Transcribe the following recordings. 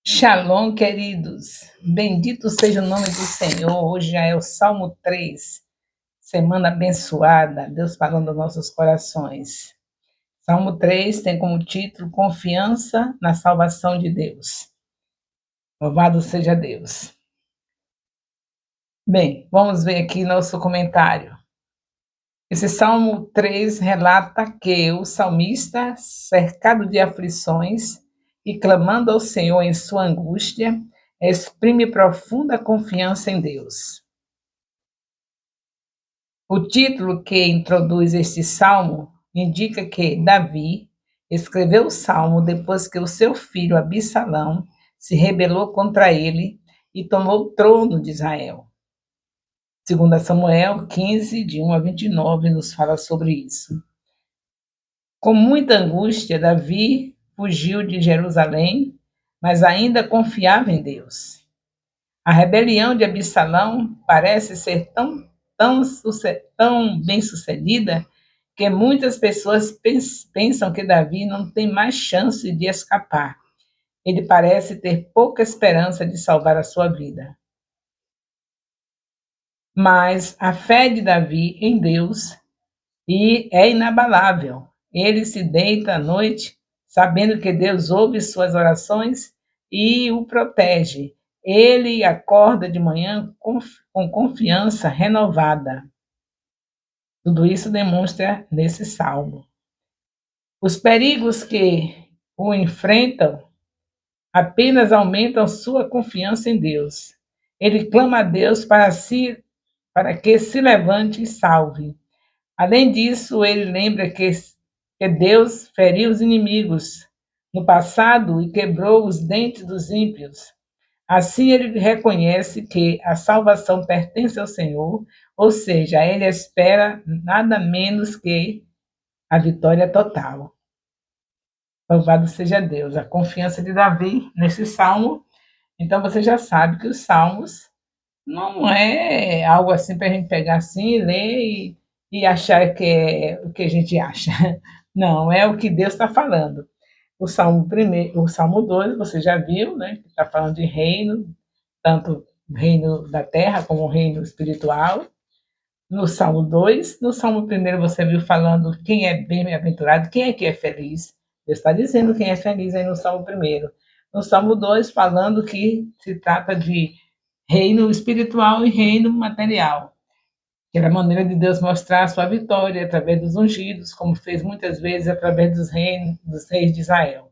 Shalom, queridos. Bendito seja o nome do Senhor. Hoje já é o Salmo 3. Semana abençoada. Deus falando aos nossos corações. Salmo 3 tem como título Confiança na salvação de Deus. Louvado seja Deus. Bem, vamos ver aqui nosso comentário. Esse Salmo 3 relata que o salmista, cercado de aflições e clamando ao Senhor em sua angústia, exprime profunda confiança em Deus. O título que introduz este salmo indica que Davi escreveu o salmo depois que o seu filho Absalão se rebelou contra ele e tomou o trono de Israel. Segundo Samuel 15, de 1 a 29, nos fala sobre isso. Com muita angústia, Davi fugiu de Jerusalém, mas ainda confiava em Deus. A rebelião de Absalão parece ser tão bem sucedida que muitas pessoas pensam que Davi não tem mais chance de escapar. Ele parece ter pouca esperança de salvar a sua vida. Mas a fé de Davi em Deus é inabalável. Ele se deita à noite sabendo que Deus ouve suas orações e o protege. Ele acorda de manhã com confiança renovada. Tudo isso demonstra nesse salmo. Os perigos que o enfrentam apenas aumentam sua confiança em Deus. Ele clama a Deus para que se levante e salve. Além disso, ele lembra que Deus feriu os inimigos no passado e quebrou os dentes dos ímpios. Assim, ele reconhece que a salvação pertence ao Senhor, ou seja, ele espera nada menos que a vitória total. Louvado seja Deus. A confiança de Davi nesse salmo. Então, você já sabe que os salmos não é algo assim para a gente pegar assim, ler e achar que é o que a gente acha. Não, é o que Deus está falando. O Salmo 2, você já viu, né? Está falando de reino, tanto o reino da terra como o reino espiritual. No Salmo 2, no Salmo 1 você viu falando quem é bem-aventurado, quem é que é feliz. Deus está dizendo quem é feliz aí no Salmo 1. No Salmo 2, falando que se trata de reino espiritual e reino material. Que era a maneira de Deus mostrar a sua vitória através dos ungidos, como fez muitas vezes através dos reis de Israel.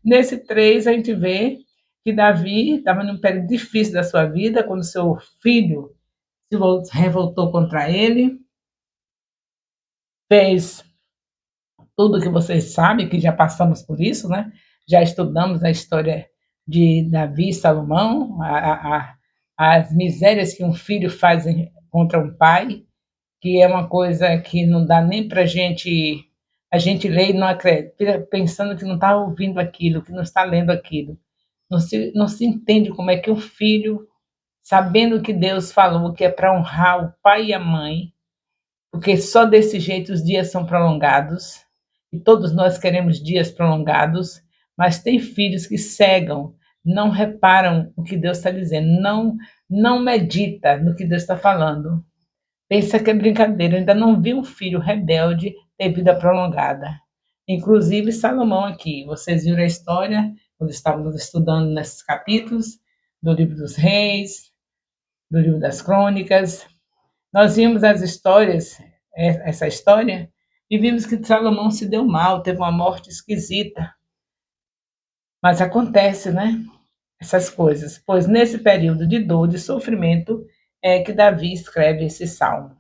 Nesse 3, a gente vê que Davi estava num período difícil da sua vida, quando seu filho se revoltou contra ele, fez tudo que vocês sabem, que já passamos por isso, né? Já estudamos a história de Davi e Salomão, as misérias que um filho faz contra um pai, que é uma coisa que não dá nem para a gente ler e não acredita, pensando que não está ouvindo aquilo, que não está lendo aquilo. Não se entende como é que o filho, sabendo que Deus falou que é para honrar o pai e a mãe, porque só desse jeito os dias são prolongados, e todos nós queremos dias prolongados, mas tem filhos que cegam, não reparam o que Deus está dizendo, não medita no que Deus está falando. Pensa que é brincadeira, ainda não vi um filho rebelde ter vida prolongada. Inclusive Salomão aqui, vocês viram a história, quando estávamos estudando nesses capítulos, do livro dos reis, do livro das crônicas, nós vimos as histórias, essa história, e vimos que Salomão se deu mal, teve uma morte esquisita. Mas acontece, né? Essas coisas. Pois nesse período de dor, de sofrimento, é que Davi escreve esse salmo.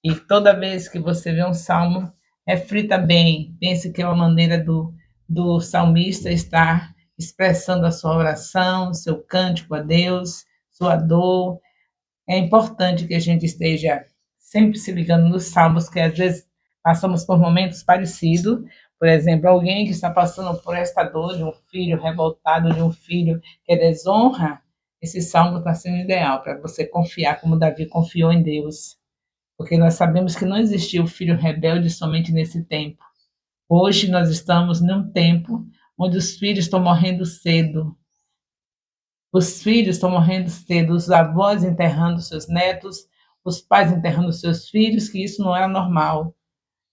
E toda vez que você vê um salmo, reflita bem, pense que é uma maneira do salmista estar expressando a sua oração, seu cântico a Deus, sua dor. É importante que a gente esteja sempre se ligando nos salmos, que às vezes passamos por momentos parecidos. Por exemplo, alguém que está passando por esta dor de um filho revoltado, de um filho que desonra, esse salmo está sendo ideal para você confiar como Davi confiou em Deus. Porque nós sabemos que não existiu filho rebelde somente nesse tempo. Hoje nós estamos num tempo onde os filhos estão morrendo cedo. Os filhos estão morrendo cedo, os avós enterrando seus netos, os pais enterrando seus filhos, que isso não era normal.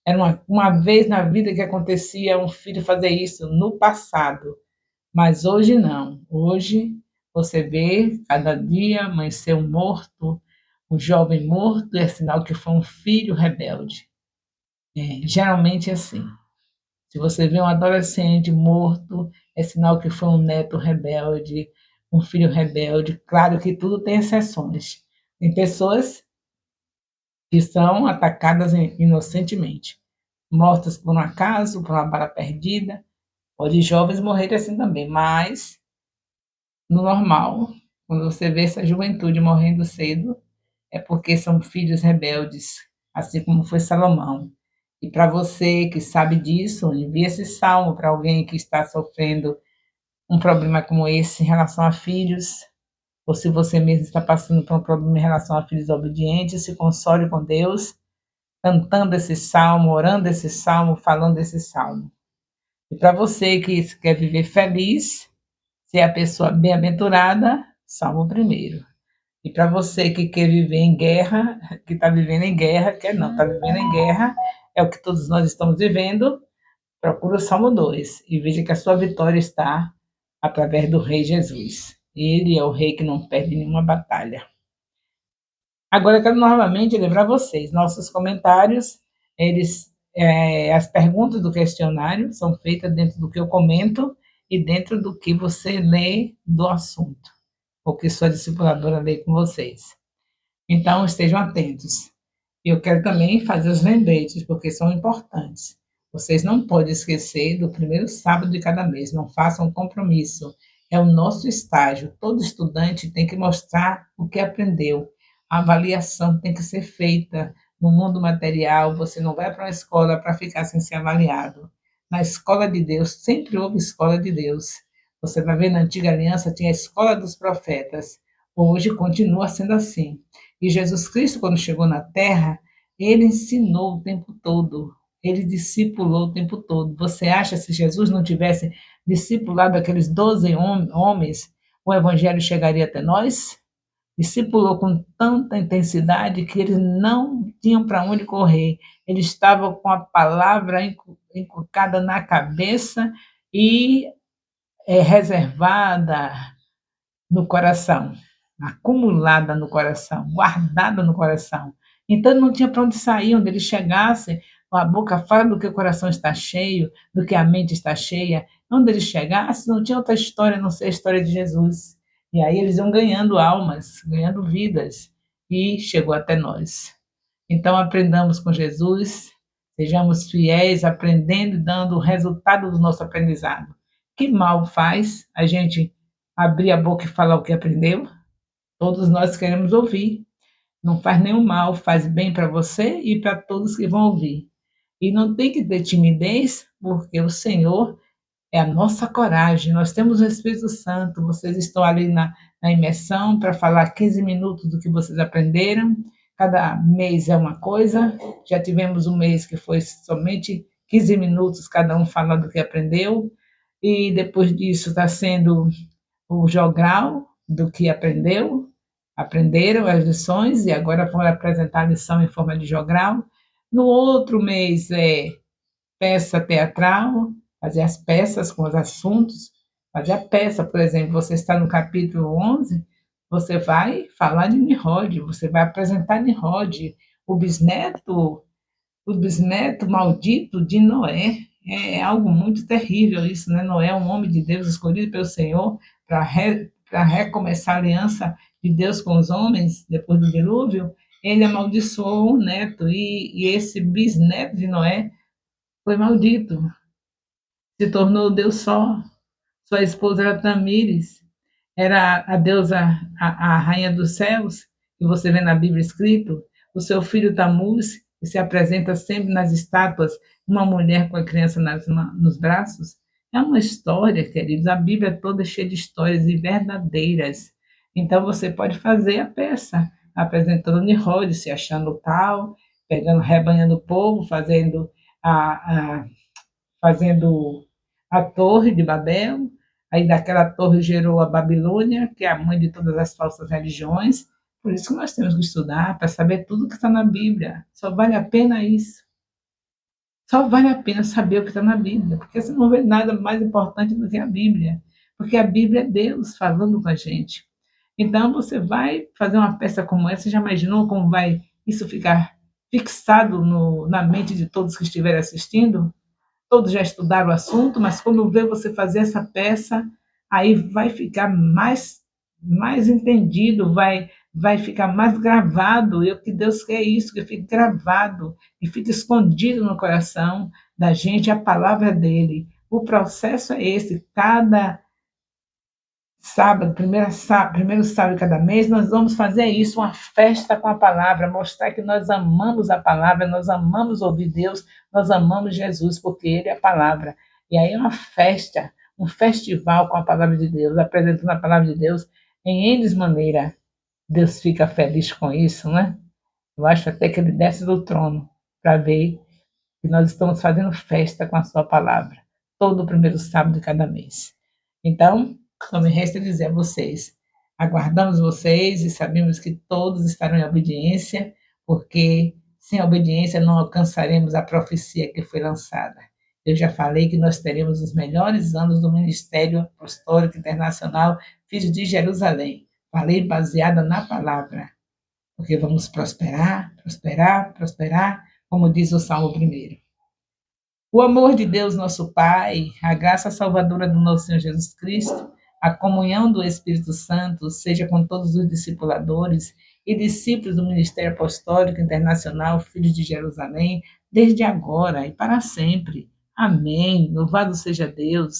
Era uma vez na vida que acontecia um filho fazer isso, no passado. Mas hoje não. Hoje você vê cada dia amanhecer um morto, um jovem morto, é sinal que foi um filho rebelde. Geralmente é assim. Se você vê um adolescente morto, é sinal que foi um neto rebelde, um filho rebelde. Claro que tudo tem exceções. Tem pessoas que são atacadas inocentemente, mortas por um acaso, por uma bala perdida. Pode jovens morrerem assim também, mas no normal, quando você vê essa juventude morrendo cedo, é porque são filhos rebeldes, assim como foi Salomão. E para você que sabe disso, envie esse salmo para alguém que está sofrendo um problema como esse em relação a filhos, ou se você mesmo está passando por um problema em relação a filhos obedientes, se console com Deus, cantando esse salmo, orando esse salmo, falando esse salmo. E para você que quer viver feliz, ser a pessoa bem-aventurada, salmo primeiro. E para você que quer viver em guerra, que está vivendo em guerra, quer não, está vivendo em guerra, é o que todos nós estamos vivendo, procura o Salmo 2 e veja que a sua vitória está através do Rei Jesus. Ele é o Rei que não perde nenhuma batalha. Agora eu quero novamente lembrar vocês, nossos comentários, as perguntas do questionário são feitas dentro do que eu comento e dentro do que você lê do assunto, porque sou a discipuladora lê com vocês. Então, estejam atentos. Eu quero também fazer os lembretes, porque são importantes. Vocês não podem esquecer do primeiro sábado de cada mês, não façam um compromisso. É o nosso estágio. Todo estudante tem que mostrar o que aprendeu. A avaliação tem que ser feita. No mundo material, você não vai para uma escola para ficar sem ser avaliado. Na escola de Deus, sempre houve escola de Deus. Você vai ver na antiga aliança, tinha a escola dos profetas. Hoje continua sendo assim. E Jesus Cristo, quando chegou na Terra, ele ensinou o tempo todo, ele discipulou o tempo todo. Você acha se Jesus não tivesse discipulado aqueles 12 homens, o Evangelho chegaria até nós? Discipulou com tanta intensidade que eles não tinham para onde correr. Eles estavam com a palavra encucada na cabeça e reservada no coração, acumulada no coração, guardada no coração. Então não tinha para onde sair, onde ele chegasse, a boca fala do que o coração está cheio, do que a mente está cheia. Onde ele chegasse, não tinha outra história a não ser a história de Jesus. E aí eles iam ganhando almas, ganhando vidas, e chegou até nós. Então aprendamos com Jesus, sejamos fiéis, aprendendo e dando o resultado do nosso aprendizado. Que mal faz a gente abrir a boca e falar o que aprendeu? Todos nós queremos ouvir. Não faz nenhum mal, faz bem para você e para todos que vão ouvir. E não tem que ter timidez, porque o Senhor é a nossa coragem. Nós temos o Espírito Santo, vocês estão ali na imersão para falar 15 minutos do que vocês aprenderam. Cada mês é uma coisa. Já tivemos um mês que foi somente 15 minutos, cada um falando do que aprendeu. E depois disso está sendo o jogral do que aprenderam as lições e agora vão apresentar a lição em forma de jogral. No outro mês é peça teatral, fazer as peças com os assuntos, fazer a peça, por exemplo, você está no capítulo 11, você vai falar de Nimrod, você vai apresentar Nimrod, o bisneto, o bisneto maldito de Noé. É algo muito terrível isso, né? Noé é um homem de Deus escolhido pelo Senhor para recomeçar a aliança de Deus com os homens depois do dilúvio. Ele amaldiçoou o neto e esse bisneto de Noé foi maldito, se tornou Deus só. Sua esposa era Tamires, era a deusa, a rainha dos céus, que você vê na Bíblia escrito. O seu filho Tamuz, que se apresenta sempre nas estátuas, uma mulher com a criança nos braços. É uma história, queridos. A Bíblia toda é cheia de histórias e verdadeiras. Então você pode fazer a peça, apresentando Nimrod, se achando tal, pegando, rebanhando o povo, fazendo a, fazendo a Torre de Babel, Aí daquela torre gerou a Babilônia, que é a mãe de todas as falsas religiões. Por isso que nós temos que estudar, para saber tudo que está na Bíblia. Só vale a pena isso. Só vale a pena saber o que está na Bíblia, porque você não vê nada mais importante do que a Bíblia. Porque a Bíblia é Deus falando com a gente. Então, você vai fazer uma peça como essa, você já imaginou como vai isso ficar fixado na mente de todos que estiverem assistindo? Todos já estudaram o assunto, mas quando vê você fazer essa peça, aí vai ficar mais entendido, vai ficar mais gravado. E o que Deus quer é isso, que fique gravado e fique escondido no coração da gente a palavra dele. O processo é esse, cada sábado, primeiro sábado de cada mês, nós vamos fazer isso, uma festa com a palavra, mostrar que nós amamos a palavra, nós amamos ouvir Deus, nós amamos Jesus, porque Ele é a palavra. E aí é uma festa, um festival com a palavra de Deus, apresentando a palavra de Deus em N maneira. Deus fica feliz com isso, né? Eu acho até que Ele desce do trono para ver que nós estamos fazendo festa com a sua palavra, todo o primeiro sábado de cada mês. Então, só me resta dizer a vocês, aguardamos vocês e sabemos que todos estarão em obediência, porque sem obediência não alcançaremos a profecia que foi lançada. Eu já falei que nós teremos os melhores anos do Ministério Apostólico Internacional Filhos de Jerusalém. Falei baseada na palavra, porque vamos prosperar, prosperar, prosperar, como diz o Salmo 1. O amor de Deus, nosso Pai, a graça salvadora do nosso Senhor Jesus Cristo, a comunhão do Espírito Santo, seja com todos os discipuladores e discípulos do Ministério Apostólico Internacional Filhos de Jerusalém, desde agora e para sempre. Amém. Louvado seja Deus.